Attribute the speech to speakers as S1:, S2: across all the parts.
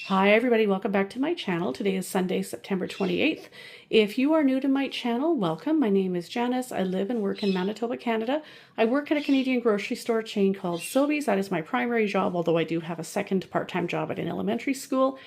S1: Hi everybody, welcome back to my channel. Today is Sunday, September 28th. If you are new to my channel, welcome. My name is Janice. I live and work in Manitoba, Canada. I work at a Canadian grocery store chain called Sobeys. That is my primary job, although I do have a second part-time job at an elementary school.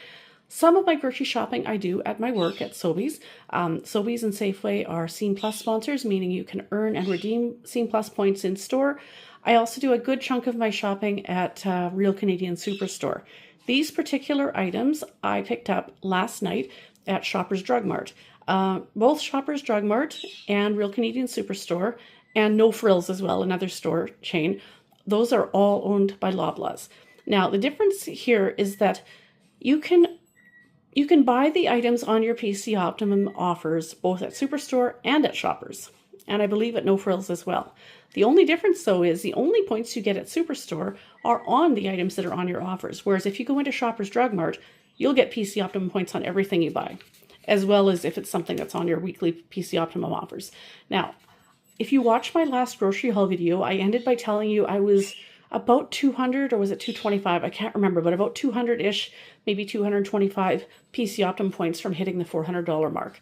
S1: Some of my grocery shopping I do at my work at Sobeys. Sobeys and Safeway are Scene Plus sponsors, meaning you can earn and redeem Scene Plus points in store. I also do a good chunk of my shopping at Real Canadian Superstore. These particular items I picked up last night at Shoppers Drug Mart. Both Shoppers Drug Mart and Real Canadian Superstore, and No Frills as well, another store chain, those are all owned by Loblaws. Now, the difference here is that you can buy the items on your PC Optimum offers both at Superstore and at Shoppers, and I believe at No Frills as well. The only difference, though, is the only points you get at Superstore are on the items that are on your offers, whereas if you go into Shoppers Drug Mart, you'll get PC Optimum points on everything you buy, as well as if it's something that's on your weekly PC Optimum offers. Now, if you watch my last grocery haul video, I ended by telling you I was about 200, or was it 225? I can't remember, but about 200-ish, maybe 225 PC Optimum points from hitting the $400 mark.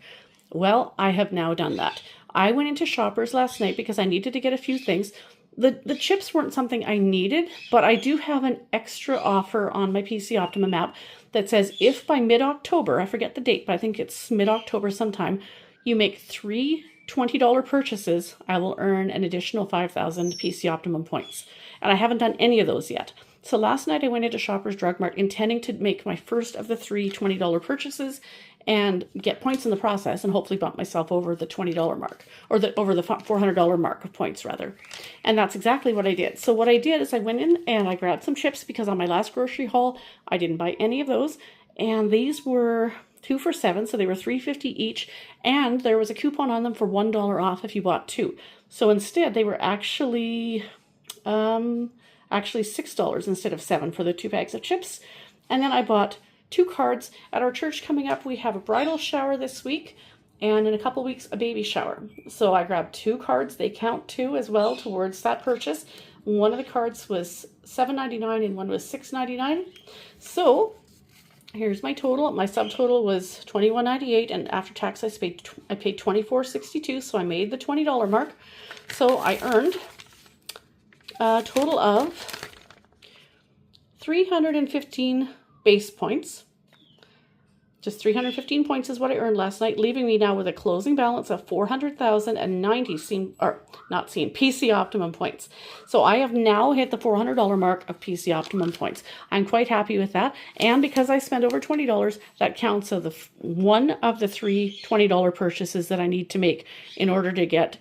S1: Well, I have now done that. I went into Shoppers last night because I needed to get a few things. The chips weren't something I needed, but I do have an extra offer on my PC Optimum app that says if by mid-October, I forget the date, but I think it's mid-October sometime, you make 3 $20 purchases, I will earn an additional 5,000 PC Optimum points. And I haven't done any of those yet. So last night I went into Shoppers Drug Mart intending to make my first of the 3 $20 purchases and get points in the process and hopefully bump myself over the $20 mark, or over the $400 mark of points rather. And that's exactly what I did. So what I did is I went in and I grabbed some chips because on my last grocery haul, I didn't buy any of those. And these were 2 for $7, so they were $3.50 each, and there was a coupon on them for $1 off if you bought 2. So instead, they were actually $6 instead of $7 for the 2 bags of chips. And then I bought 2 cards. At our church coming up, we have a bridal shower this week, and in a couple weeks, a baby shower. So I grabbed 2 cards. They count too as well towards that purchase. One of the cards was $7.99 and one was $6.99. So here's my total. My subtotal was $21.98, and after tax I paid $24.62, so I made the $20 mark. So I earned a total of 315 base points. Just 315 points is what I earned last night, leaving me now with a closing balance of 400,090 PC Optimum points. So I have now hit the $400 mark of PC Optimum points. I'm quite happy with that. And because I spent over $20, that counts as one of the 3 $20 purchases that I need to make in order to get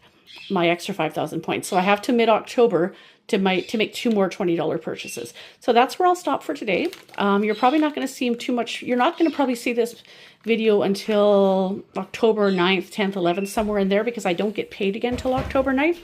S1: my extra 5,000 points. So I have to mid-October to make 2 more $20 purchases. So that's where I'll stop for today. You're probably not going to see too much. You're not going to probably see this video until October 9th, 10th, 11th, somewhere in there, because I don't get paid again until October 9th.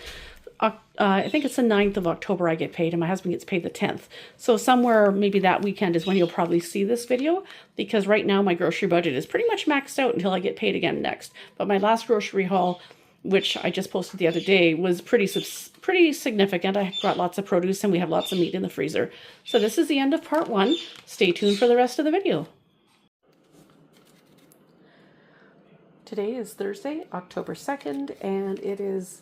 S1: I think it's the 9th of October I get paid, and my husband gets paid the 10th. So somewhere maybe that weekend is when you'll probably see this video, because right now my grocery budget is pretty much maxed out until I get paid again next. But my last grocery haul, which I just posted the other day, was pretty significant. I got lots of produce and we have lots of meat in the freezer. So this is the end of part 1. Stay tuned for the rest of the video. Today is Thursday, October 2nd, and it is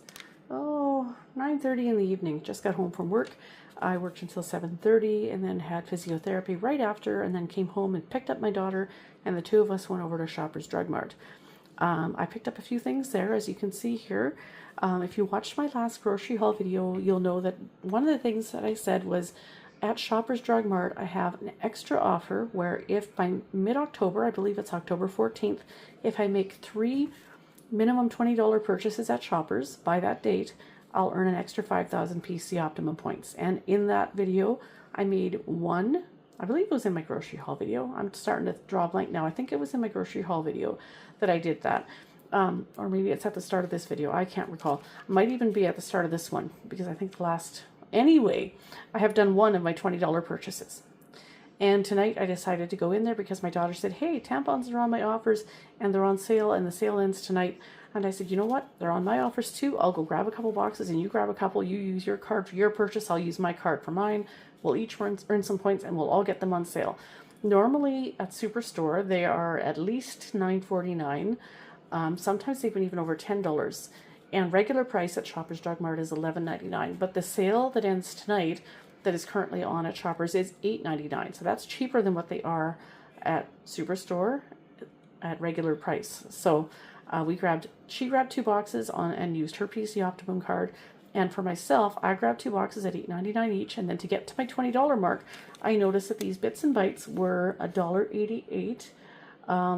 S1: 9:30 in the evening. Just got home from work. I worked until 7:30 and then had physiotherapy right after, and then came home and picked up my daughter, and the 2 of us went over to Shoppers Drug Mart. I picked up a few things there, as you can see here. If you watched my last grocery haul video, you'll know that one of the things that I said was at Shoppers Drug Mart, I have an extra offer where if by mid-October, I believe it's October 14th, if I make 3 minimum $20 purchases at Shoppers by that date, I'll earn an extra 5,000 PC Optimum points. And in that video, I made one, I believe it was in my grocery haul video. I'm starting to draw a blank now. I think it was in my grocery haul video that I did that. Or maybe it's at the start of this video. I can't recall. It might even be at the start of this one, because I think the last... Anyway, I have done one of my $20 purchases. And tonight I decided to go in there because my daughter said, hey, tampons are on my offers and they're on sale and the sale ends tonight. And I said, you know what? They're on my offers too. I'll go grab a couple boxes and you grab a couple. You use your card for your purchase. I'll use my card for mine. We'll each earn some points and we'll all get them on sale. Normally at Superstore, they are at least $9.49. Sometimes they've been even over $10. And regular price at Shoppers Drug Mart is $11.99. But the sale that ends tonight, that is currently on at Shoppers, is $8.99. So that's cheaper than what they are at Superstore at regular price. So she grabbed 2 boxes and used her PC Optimum card. And for myself, I grabbed 2 boxes at $8.99 each. And then to get to my $20 mark, I noticed that these Bits and Bites were $1.88.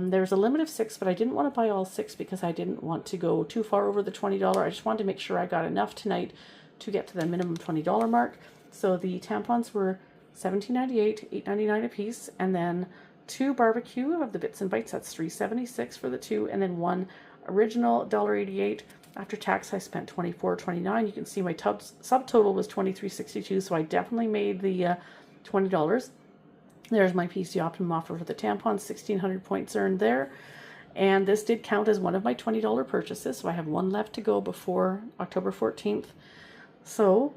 S1: There's a limit of 6, but I didn't want to buy all 6 because I didn't want to go too far over the $20. I just wanted to make sure I got enough tonight to get to the minimum $20 mark. So the tampons were $17.98, $8.99 a piece, and then 2 barbecue of the Bits and Bites, that's $3.76 for the 2, and then 1 original $1.88. After tax, I spent $24.29. You can see my subtotal was $23.62, so I definitely made the $20. There's my PC Optimum offer for the tampons, 1,600 points earned there. And this did count as one of my $20 purchases, so I have 1 left to go before October 14th. So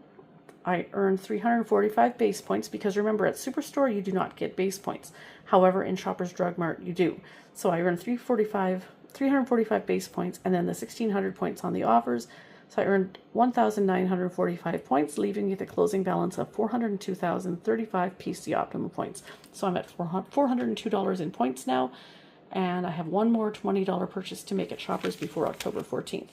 S1: I earned 345 base points, because remember, at Superstore, you do not get base points. However, in Shoppers Drug Mart, you do. So I earned 345 base points, and then the 1,600 points on the offers. So I earned 1,945 points, leaving me the closing balance of 402,035 PC Optimum points. So I'm at $402 in points now, and I have 1 more $20 purchase to make at Shoppers before October 14th.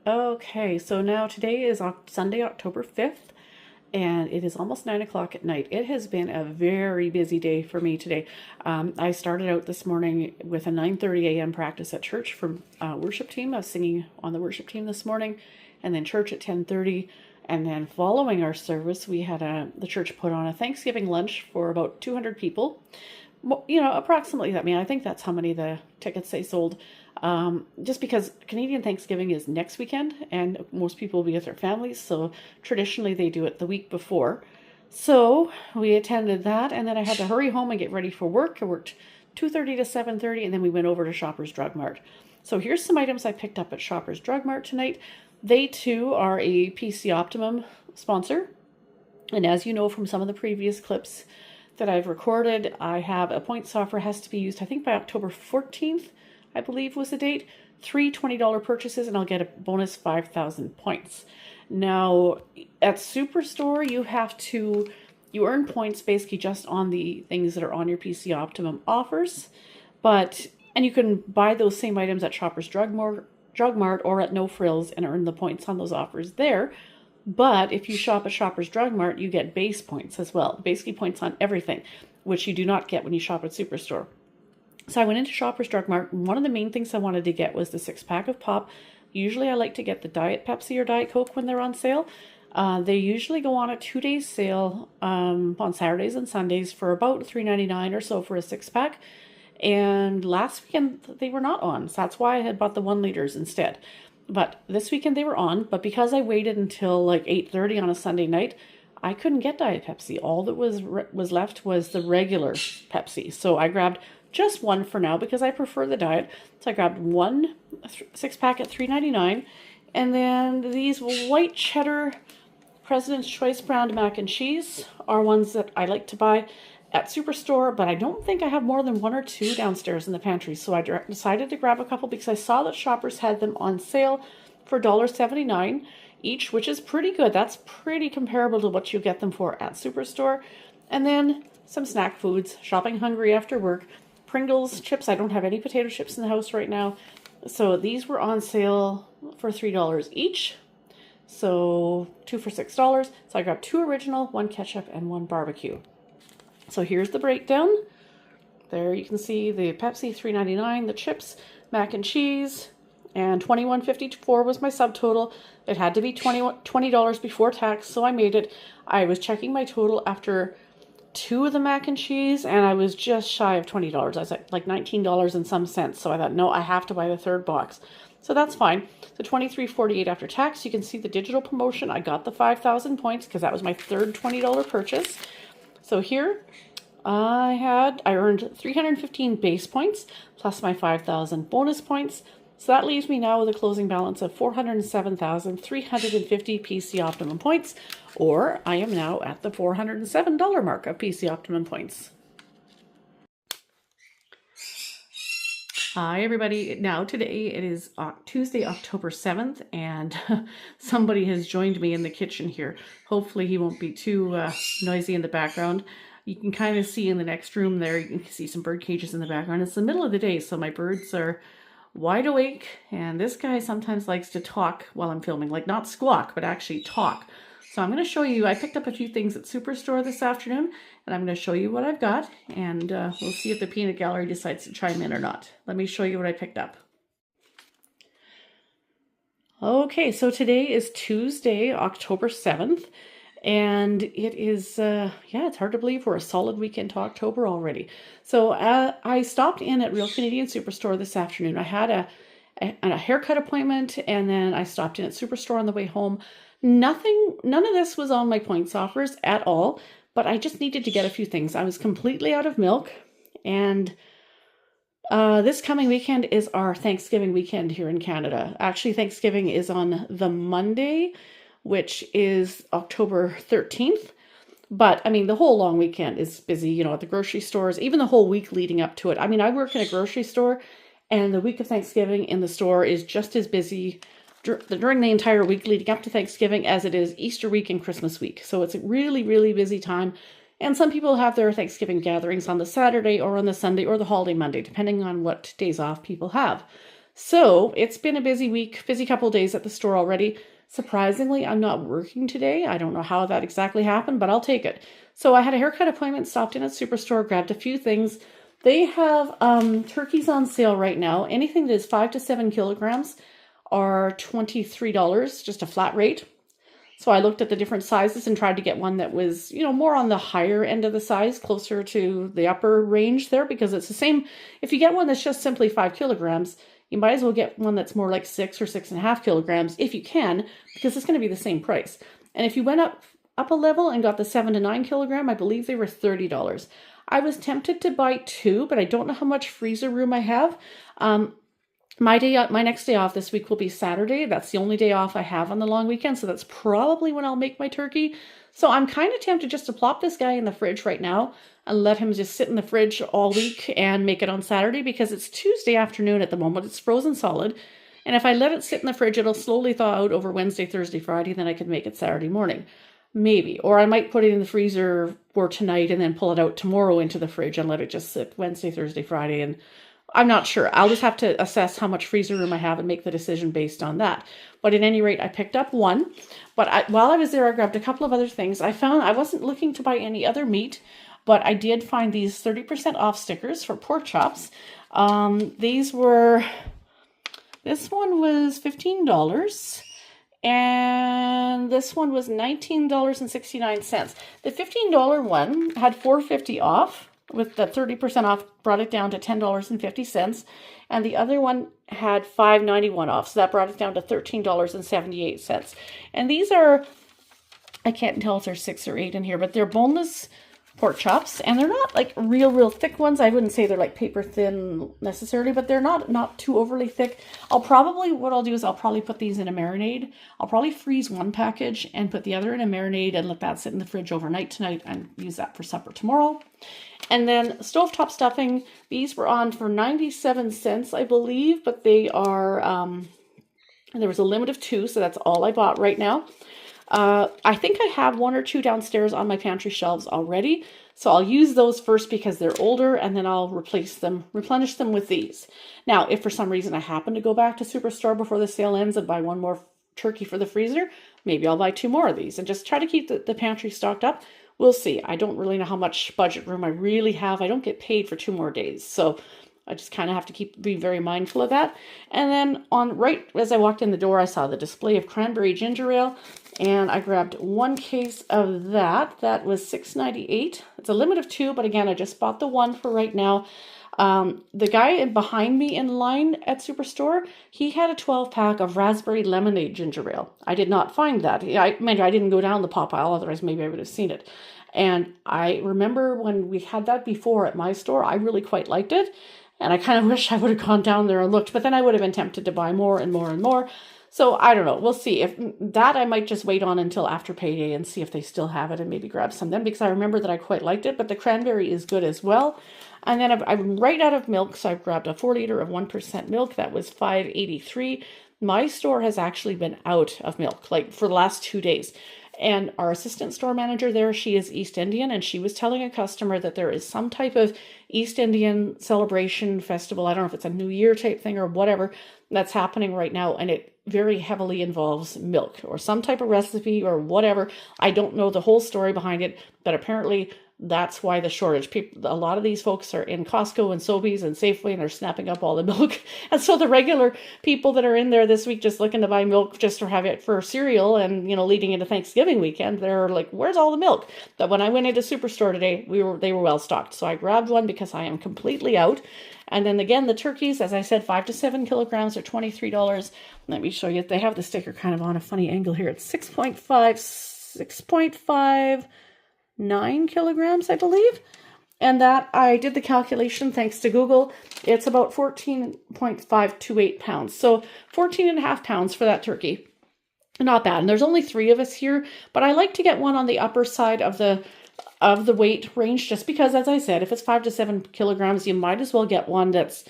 S1: Okay, so now today is Sunday, October 5th, and it is almost 9 o'clock at night. It has been a very busy day for me today. I started out this morning with a 9:30 a.m. practice at church for worship team. I was singing on the worship team this morning, and then church at 10:30. And then following our service, we had the church put on a Thanksgiving lunch for about 200 people. You know, approximately that. I mean, I think that's how many the tickets they sold. Just because Canadian Thanksgiving is next weekend and most people will be with their families, so traditionally they do it the week before. So we attended that, and then I had to hurry home and get ready for work. I worked 2:30 to 7:30, and then we went over to Shoppers Drug Mart. So here's some items I picked up at Shoppers Drug Mart tonight. They too are a PC Optimum sponsor, and as you know from some of the previous clips that I've recorded, I have a points offer has to be used, I think, by October 14th. I believe was the date. 3 $20 purchases and I'll get a bonus 5,000 points. Now at Superstore, you earn points basically just on the things that are on your PC Optimum offers, and you can buy those same items at Shoppers Drug Mart or at No Frills and earn the points on those offers there. But if you shop at Shoppers Drug Mart, you get base points as well, basically points on everything, which you do not get when you shop at Superstore. So I went into Shoppers Drug Mart, and one of the main things I wanted to get was the 6-pack of pop. Usually I like to get the Diet Pepsi or Diet Coke when they're on sale. They usually go on a 2-day sale on Saturdays and Sundays for about $3.99 or so for a 6-pack. And last weekend they were not on, so that's why I had bought the 1 liters instead. But this weekend they were on, but because I waited until like 8:30 on a Sunday night, I couldn't get Diet Pepsi. All that was left was the regular Pepsi. So I grabbed just 1 for now because I prefer the diet. So I grabbed 1 6-pack at $3.99, and then these white cheddar President's Choice brand mac and cheese are ones that I like to buy at Superstore, but I don't think I have more than 1 or 2 downstairs in the pantry. So I decided to grab a couple because I saw that Shoppers had them on sale for $1.79 each, which is pretty good. That's pretty comparable to what you get them for at Superstore. And then some snack foods, shopping hungry after work. Pringles chips. I don't have any potato chips in the house right now. So these were on sale for $3 each. So 2 for $6. So I grabbed 2 original, 1 ketchup, and 1 barbecue. So here's the breakdown. There you can see the Pepsi, $3.99, the chips, mac and cheese, and $21.54 was my subtotal. It had to be $20 before tax, so I made it. I was checking my total after 2 of the mac and cheese, and I was just shy of $20. I was at like $19 and some cents, so I thought, no, I have to buy the 3rd box. So that's fine. So $23.48 after tax. You can see the digital promotion. I got the 5,000 points because that was my 3rd $20 purchase. So here I earned 315 base points plus my 5,000 bonus points. So that leaves me now with a closing balance of 407,350 PC Optimum points, or I am now at the $407 mark of PC Optimum points. Hi everybody. Now today it is Tuesday, October 7th, and somebody has joined me in the kitchen here. Hopefully he won't be too noisy in the background. You can kind of see in the next room there, you can see some bird cages in the background. It's the middle of the day, so my birds are wide awake, and this guy sometimes likes to talk while I'm filming, like not squawk, but actually talk. So I'm going to show you, I picked up a few things at Superstore this afternoon, and I'm going to show you what I've got, and we'll see if the peanut gallery decides to chime in or not. Let me show you what I picked up. Okay, so today is Tuesday, October 7th, and it is, yeah, it's hard to believe we're a solid week into October already. So I stopped in at Real Canadian Superstore this afternoon. I had a haircut appointment, and then I stopped in at Superstore on the way home. None of this was on my points offers at all, but I just needed to get a few things. I was completely out of milk, and this coming weekend is our Thanksgiving weekend here in Canada. Actually, Thanksgiving is on the Monday, which is October 13th. But, I mean, the whole long weekend is busy, you know, at the grocery stores, even the whole week leading up to it. I mean, I work in a grocery store, and the week of Thanksgiving in the store is just as busy during the entire week leading up to Thanksgiving as it is Easter week and Christmas week. So it's a really, really busy time. And some people have their Thanksgiving gatherings on the Saturday or on the Sunday or the holiday Monday, depending on what days off people have. So it's been a busy week, busy couple days at the store already. Surprisingly, I'm not working today. I don't know how that exactly happened, but I'll take it. So I had a haircut appointment, stopped in at Superstore, grabbed a few things. They have turkeys on sale right now. Anything that is 5 to 7 kilograms are $23, just a flat rate. So I looked at the different sizes and tried to get one that was, you know, more on the higher end of the size, closer to the upper range there, because it's the same. If you get one that's just simply 5 kilograms, you might as well get one that's more like 6 or 6.5 kilograms if you can, because it's going to be the same price. And if you went up a level and got the 7 to 9 kilogram, I believe they were $30. I was tempted to buy 2, but I don't know how much freezer room I have. My next day off this week will be Saturday. That's the only day off I have on the long weekend, so that's probably when I'll make my turkey. So I'm kind of tempted just to plop this guy in the fridge right now and let him just sit in the fridge all week and make it on Saturday, because it's Tuesday afternoon at the moment. It's frozen solid. And if I let it sit in the fridge, it'll slowly thaw out over Wednesday, Thursday, Friday, then I can make it Saturday morning. Maybe. Or I might put it in the freezer for tonight and then pull it out tomorrow into the fridge and let it just sit Wednesday, Thursday, Friday, and I'm not sure. I'll just have to assess how much freezer room I have and make the decision based on that. But at any rate, I picked up one. But while I was there, I grabbed a couple of other things. I found I wasn't looking to buy any other meat, but I did find these 30% off stickers for pork chops. This one was $15. And this one was $19.69. The $15 one had $4.50 off. With the 30% off, brought it down to $10.50. And the other one had $5.91 off. So that brought it down to $13.78. And these are, I can't tell if there's 6 or 8 in here, but they're boneless pork chops. And they're not like real thick ones. I wouldn't say they're like paper thin necessarily, but they're not too overly thick. What I'll do is I'll probably put these in a marinade. I'll probably freeze one package and put the other in a marinade and let that sit in the fridge overnight tonight and use that for supper tomorrow. And then stovetop stuffing, these were on for 97 cents, I believe, but they are, there was a limit of 2, so that's all I bought right now. I think I have 1 or 2 downstairs on my pantry shelves already, so I'll use those first because they're older, and then I'll replenish them with these. Now, if for some reason I happen to go back to Superstore before the sale ends and buy 1 more turkey for the freezer, maybe I'll buy 2 more of these and just try to keep the pantry stocked up. We'll see. I don't really know how much budget room I really have. I don't get paid for 2 more days, so I just kind of have to be very mindful of that. And then right as I walked in the door, I saw the display of cranberry ginger ale, and I grabbed 1 case of that. That was $6.98. It's a limit of 2, but again, I just bought the 1 for right now. The guy behind me in line at Superstore, he had a 12-pack of raspberry lemonade ginger ale. I did not find that. I didn't go down the pop aisle, otherwise maybe I would have seen it. And I remember when we had that before at my store, I really quite liked it. And I kind of wish I would have gone down there and looked, but then I would have been tempted to buy more and more and more. So I don't know. We'll see. If that, I might just wait on until after payday and see if they still have it and maybe grab some then, because I remember that I quite liked it, but the cranberry is good as well. And then I'm right out of milk, so I've grabbed a 4 liter of 1% milk. That was $5.83. My store has actually been out of milk, like for the last 2 days. And our assistant store manager there, she is East Indian, and she was telling a customer that there is some type of East Indian celebration festival. I don't know if it's a New Year type thing or whatever that's happening right now, and it very heavily involves milk or some type of recipe or whatever. I don't know the whole story behind it, but apparently that's why the shortage. A lot of these folks are in Costco and Sobeys and Safeway, and they're snapping up all the milk. And so the regular people that are in there this week just looking to buy milk just to have it for cereal and, leading into Thanksgiving weekend, they're like, where's all the milk? But when I went into Superstore today, they were well stocked. So I grabbed one because I am completely out. And then again, the turkeys, as I said, 5 to 7 kilograms are $23. Let me show you. They have the sticker kind of on a funny angle here. It's 6.59 kilograms, I believe. And that, I did the calculation thanks to Google. It's about 14.528 pounds. So 14 and a half pounds for that turkey. Not bad. And there's only 3 of us here, but I like to get one on the upper side of the weight range, just because, as I said, if it's 5 to 7 kilograms, you might as well get one that's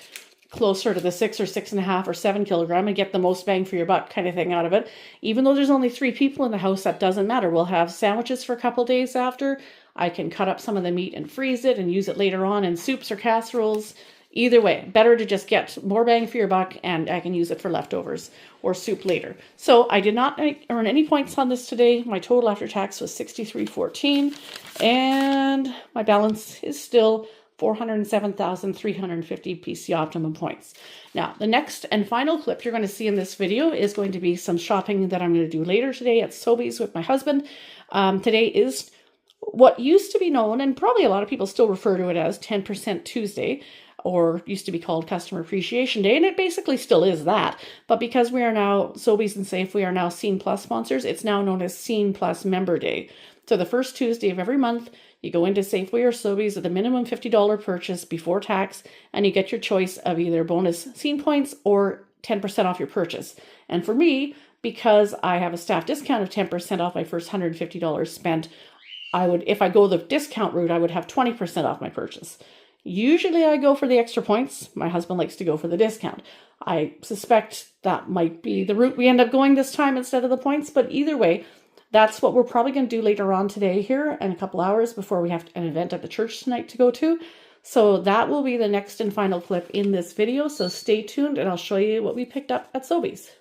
S1: closer to the 6 or 6.5 or 7 kilogram and get the most bang for your buck kind of thing out of it. Even though there's only 3 people in the house, that doesn't matter. We'll have sandwiches for a couple days after. I can cut up some of the meat and freeze it and use it later on in soups or casseroles. Either way, better to just get more bang for your buck, and I can use it for leftovers or soup later. So I did not earn any points on this today. My total after tax was $63.14, and my balance is still 407,350 PC Optimum points. Now, the next and final clip you're going to see in this video is going to be some shopping that I'm going to do later today at Sobeys with my husband. Today is what used to be known, and probably a lot of people still refer to it as 10% Tuesday, or used to be called Customer Appreciation Day, and it basically still is that. But because we are now, Sobeys and Safeway are now Scene Plus sponsors, it's now known as Scene Plus Member Day. So the first Tuesday of every month, you go into Safeway or Sobeys with a minimum $50 purchase before tax, and you get your choice of either bonus Scene points or 10% off your purchase. And for me, because I have a staff discount of 10% off my first $150 spent, if I go the discount route, I would have 20% off my purchase. Usually I go for the extra points. My husband likes to go for the discount. I suspect that might be the route we end up going this time instead of the points, but either way, that's what we're probably going to do later on today here in a couple hours before we have an event at the church tonight to go to. So that will be the next and final clip in this video, so stay tuned and I'll show you what we picked up at Sobeys.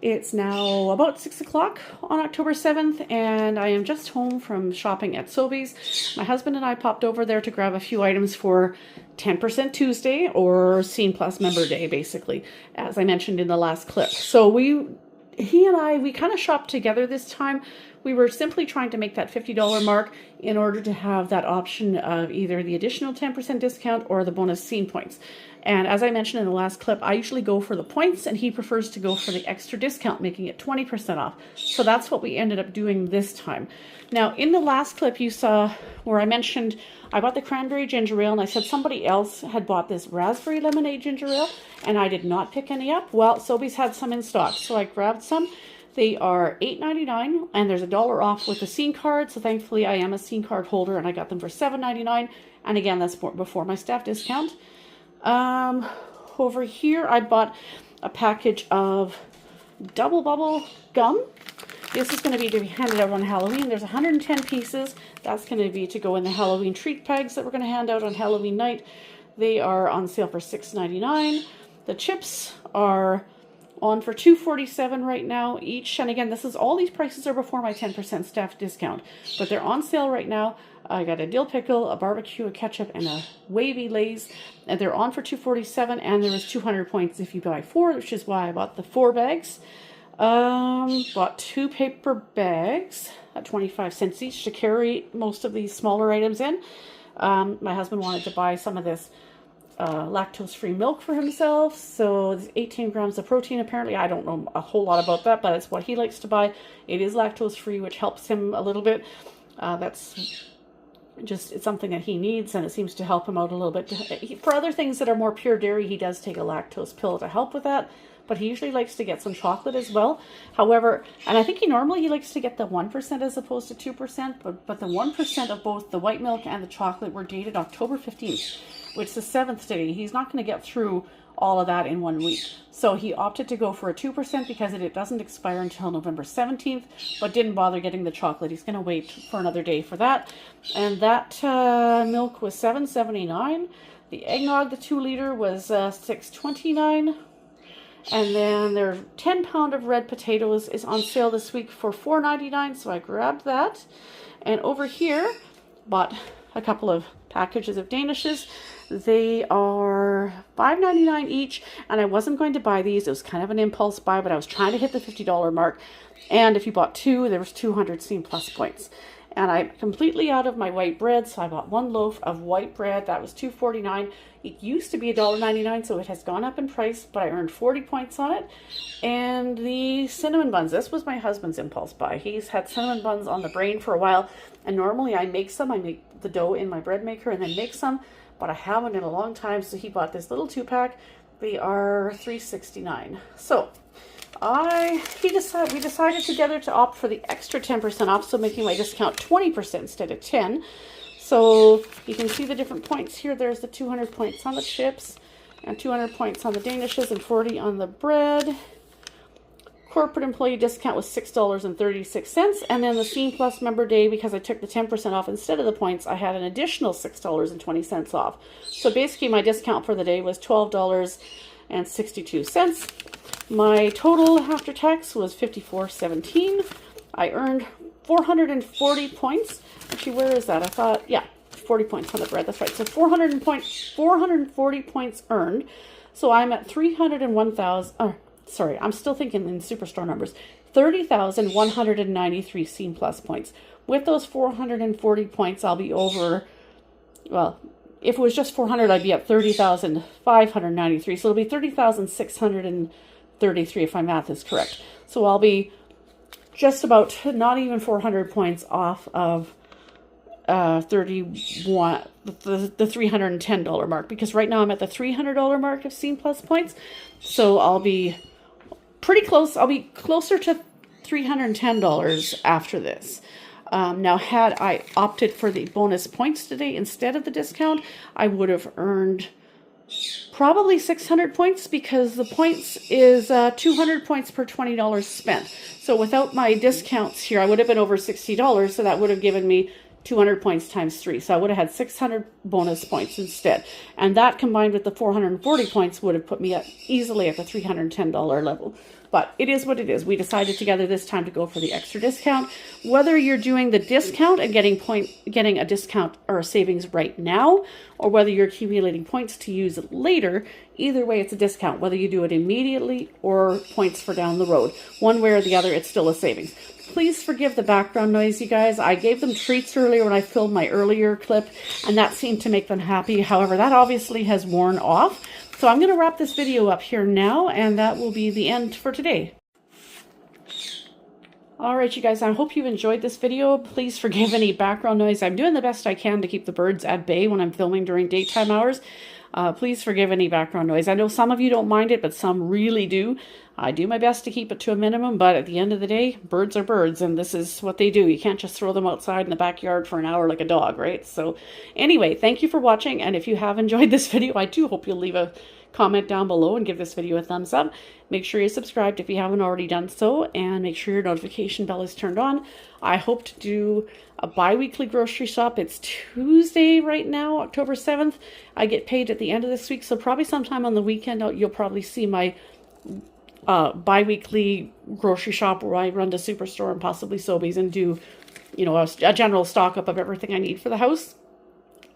S1: It's now about 6 o'clock on October 7th, and I am just home from shopping at Sobeys. My husband and I popped over there to grab a few items for 10% Tuesday, or Scene Plus Member Day, basically, as I mentioned in the last clip. So he and I kind of shopped together this time. We were simply trying to make that $50 mark in order to have that option of either the additional 10% discount or the bonus Scene points. And as I mentioned in the last clip, I usually go for the points, and he prefers to go for the extra discount, making it 20% off. So that's what we ended up doing this time. Now, in the last clip you saw where I mentioned I bought the cranberry ginger ale, and I said somebody else had bought this raspberry lemonade ginger ale, and I did not pick any up. Well, Sobeys had some in stock, so I grabbed some. They are $8.99, and there's $1 off with the Scene card, so thankfully I am a Scene card holder, and I got them for $7.99, and again, that's before my staff discount. Over here, I bought a package of double bubble gum. This is going to be handed out on Halloween. There's 110 pieces. That's going to be to go in the Halloween treat bags that we're going to hand out on Halloween night. They are on sale for $6.99. The chips are on for $2.47 right now each. And again, all these prices are before my 10% staff discount, but they're on sale right now. I got a dill pickle, a barbecue, a ketchup, and a wavy Lay's, and they're on for $2.47, and there was 200 points if you buy 4, which is why I bought the 4 bags. Bought 2 paper bags at 25 cents each to carry most of these smaller items in. My husband wanted to buy some of this lactose-free milk for himself, so 18 grams of protein. Apparently, I don't know a whole lot about that, but it's what he likes to buy. It is lactose-free, which helps him a little bit. That's just, it's something that he needs, and it seems to help him out a little bit. For other things that are more pure dairy, he does take a lactose pill to help with that, but he usually likes to get some chocolate as well. However, and I think he likes to get the 1% as opposed to 2%, but the 1% of both the white milk and the chocolate were dated October 15th, which is the 7th today. He's not going to get through all of that in 1 week. So he opted to go for a 2% because it doesn't expire until November 17th, but didn't bother getting the chocolate. He's going to wait for another day for that. And that milk was $7.79. The eggnog, the 2 liter, was $6.29. And then their 10-pound of red potatoes is on sale this week for $4.99, so I grabbed that. And over here, bought a couple of packages of Danishes. They are $5.99 each, and I wasn't going to buy these. It was kind of an impulse buy, but I was trying to hit the $50 mark. And if you bought 2, there was 200 Scene Plus points. And I'm completely out of my white bread, so I bought 1 loaf of white bread. That was $2.49. It used to be $1.99, so it has gone up in price, but I earned 40 points on it. And the cinnamon buns, this was my husband's impulse buy. He's had cinnamon buns on the brain for a while, and normally I make some. I make the dough in my bread maker and then make some, but I haven't in a long time, so he bought this little 2-pack. They are $3.69. So we decided together to opt for the extra 10% off, so making my discount 20% instead of 10. So you can see the different points here. There's the 200 points on the chips and 200 points on the Danishes and 40 on the bread. Corporate employee discount was $6.36. And then the Scene Plus member day, because I took the 10% off instead of the points, I had an additional $6.20 off. So basically my discount for the day was $12.62. My total after tax was $54.17. I earned 440 points. Actually, where is that? I thought, yeah, 40 points on the bread. That's right. So 440 points earned. So I'm at 301,000. Sorry, I'm still thinking in Superstore numbers. 30,193 Scene Plus points. With those 440 points, I'll be over, well, if it was just 400, I'd be at 30,593. So it'll be 30,633 if my math is correct. So I'll be just about not even 400 points off of the $310 mark, because right now I'm at the $300 mark of Scene Plus points. So I'll be pretty close. I'll be closer to $310 after this. Now, had I opted for the bonus points today instead of the discount, I would have earned probably 600 points, because the points is 200 points per $20 spent. So without my discounts here, I would have been over $60. So that would have given me 200 points times 3. So I would have had 600 bonus points instead. And that combined with the 440 points would have put me easily at the $310 level. But it is what it is. We decided together this time to go for the extra discount. Whether you're doing the discount and getting a discount or a savings right now, or whether you're accumulating points to use later, either way it's a discount. Whether you do it immediately or points for down the road. One way or the other, it's still a savings. Please forgive the background noise, you guys. I gave them treats earlier when I filmed my earlier clip, and that seemed to make them happy. However, that obviously has worn off. So I'm going to wrap this video up here now, and that will be the end for today. Alright, you guys, I hope you enjoyed this video. Please forgive any background noise. I'm doing the best I can to keep the birds at bay when I'm filming during daytime hours. Please forgive any background noise. I know some of you don't mind it, but some really do. I do my best to keep it to a minimum, but at the end of the day, birds are birds, and this is what they do. You can't just throw them outside in the backyard for an hour like a dog, right? So anyway, thank you for watching, and if you have enjoyed this video, I do hope you'll leave a comment down below and give this video a thumbs up. Make sure you're subscribed if you haven't already done so, and make sure your notification bell is turned on. I hope to do a bi-weekly grocery shop. It's Tuesday right now, October 7th. I get paid at the end of this week, so probably sometime on the weekend you'll probably see my bi-weekly grocery shop where I run to Superstore and possibly Sobeys and do, you know, a general stock up of everything I need for the house.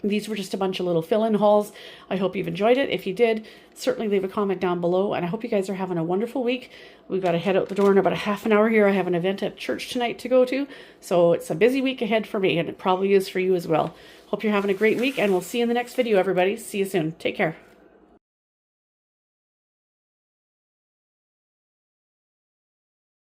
S1: These were just a bunch of little fill-in hauls. I hope you've enjoyed it. If you did, certainly leave a comment down below, and I hope you guys are having a wonderful week. We've got to head out the door in about a half an hour here. I have an event at church tonight to go to, so it's a busy week ahead for me, and it probably is for you as well. Hope you're having a great week, and we'll see you in the next video, everybody. See you soon. Take care.